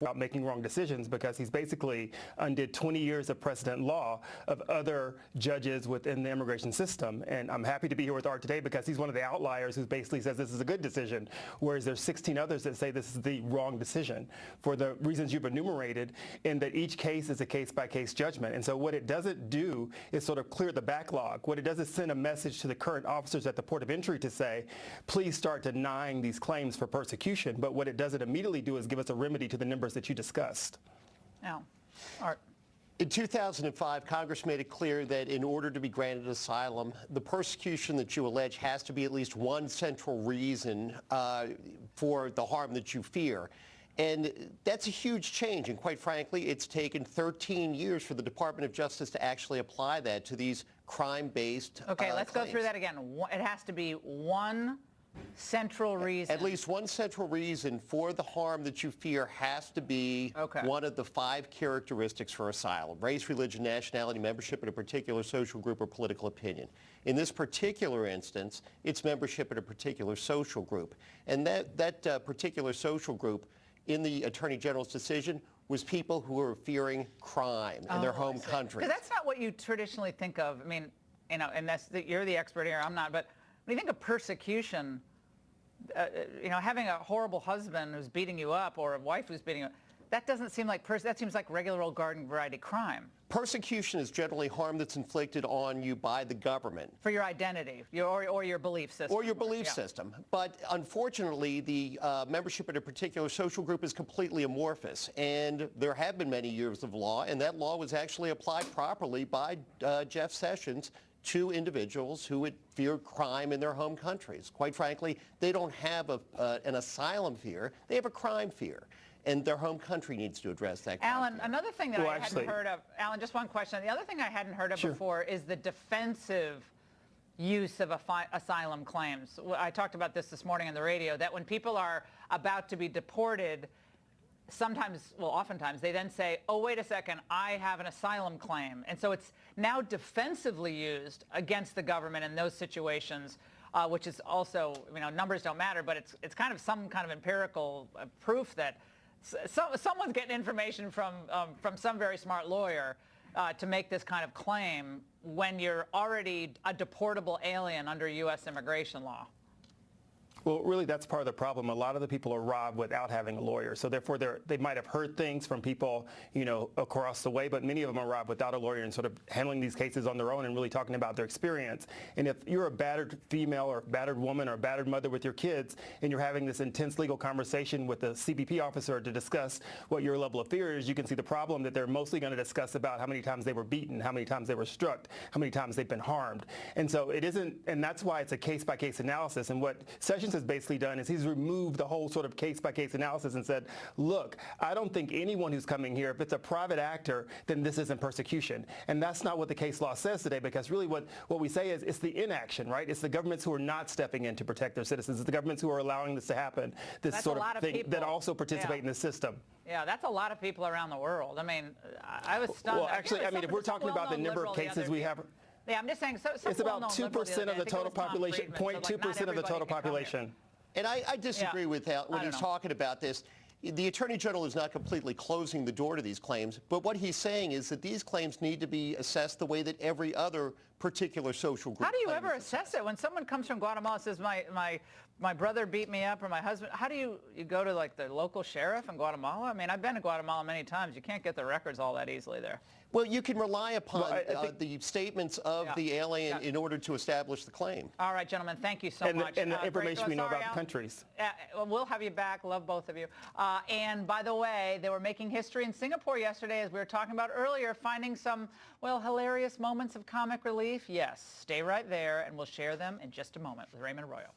about making wrong decisions, because he's basically undid 20 years of precedent law of other judges within the immigration system. And I'm happy to be here with Art today because he's one of the outliers who basically says this is a good decision, whereas there's 16 others that say this is the wrong decision for the reasons you've enumerated, in that each case is a case-by-case judgment. And so what it doesn't do is sort of clear the backlog. What it does is send a message to the current officers at the port of entry to say, please start denying these claims for persecution. But what it doesn't immediately do is give us a remedy to the numbers that you discussed. Now, Art. In 2005, Congress made it clear that in order to be granted asylum, the persecution that you allege has to be at least one central reason for the harm that you fear. And that's a huge change. And quite frankly, it's taken 13 years for the Department of Justice to actually apply that to these crime-based Okay, let's claims. go through that again. It has to be one central reason. At least one central reason for the harm that you fear has to be one of the 5 characteristics for asylum: race, religion, nationality, membership in a particular social group or political opinion. In this particular instance, it's membership in a particular social group. And that particular social group in the Attorney General's decision was people who were fearing crime in their home country. Because that's not what you traditionally think of. I mean, you know, and you're the expert here, I'm not, but when you think of persecution, you know, having a horrible husband who's beating you up or a wife who's beating you up, that doesn't seem like that seems like regular old garden variety crime. Persecution is generally harm that's inflicted on you by the government. For your identity, or your belief system. Or your belief system. But unfortunately, the membership in a particular social group is completely amorphous. And there have been many years of law, and that law was actually applied properly by Jeff Sessions to individuals who would fear crime in their home countries. Quite frankly, they don't have an asylum fear, they have a crime fear. And their home country needs to address that. Alan, another thing that I hadn't heard of, Alan, just one question. The other thing I hadn't heard of before is the defensive use of asylum claims. I talked about this morning on the radio, that when people are about to be deported, sometimes, well, oftentimes, they then say, oh, wait a second, I have an asylum claim. And so it's now defensively used against the government in those situations, which is also, you know, numbers don't matter, but it's kind of some kind of empirical proof that someone's getting information from some very smart lawyer to make this kind of claim when you're already a deportable alien under U.S. immigration law. Well, really, that's part of the problem. A lot of the people are robbed without having a lawyer. So therefore, they might have heard things from people, you know, across the way, but many of them are robbed without a lawyer and sort of handling these cases on their own and really talking about their experience. And if you're a battered female or battered woman or battered mother with your kids, and you're having this intense legal conversation with the CBP officer to discuss what your level of fear is, you can see the problem that they're mostly going to discuss about how many times they were beaten, how many times they were struck, how many times they've been harmed. And so it isn't, and that's why it's a case-by-case analysis. And what Sessions has basically done is he's removed the whole sort of case-by-case analysis and said, look, I don't think anyone who's coming here, if it's a private actor, then this isn't persecution. And that's not what the case law says today, because really what we say is it's the inaction, right? It's the governments who are not stepping in to protect their citizens. It's the governments who are allowing this to happen, this that's sort of thing that also participate in the system. Yeah, that's a lot of people around the world. I mean, I was stunned. Well, actually, I mean, if we're talking about the number of cases we have, yeah, I'm just saying, it's about 2% of the total population, 0.2% of the total population. And I disagree with Al when he's talking about this. The Attorney General is not completely closing the door to these claims, but what he's saying is that these claims need to be assessed the way that every other particular social group. How do you ever assess it? When someone comes from Guatemala and says, my brother beat me up or my husband, how do you go to like the local sheriff in Guatemala? I mean, I've been to Guatemala many times. You can't get the records all that easily there. Well, you can rely upon the statements of the alien in order to establish the claim. All right, gentlemen, thank you so much. And the information we know about the countries. We'll have you back. Love both of you. And by the way, they were making history in Singapore yesterday, as we were talking about earlier, finding some, well, hilarious moments of comic relief. Yes, stay right there, and we'll share them in just a moment with Raymond Arroyo.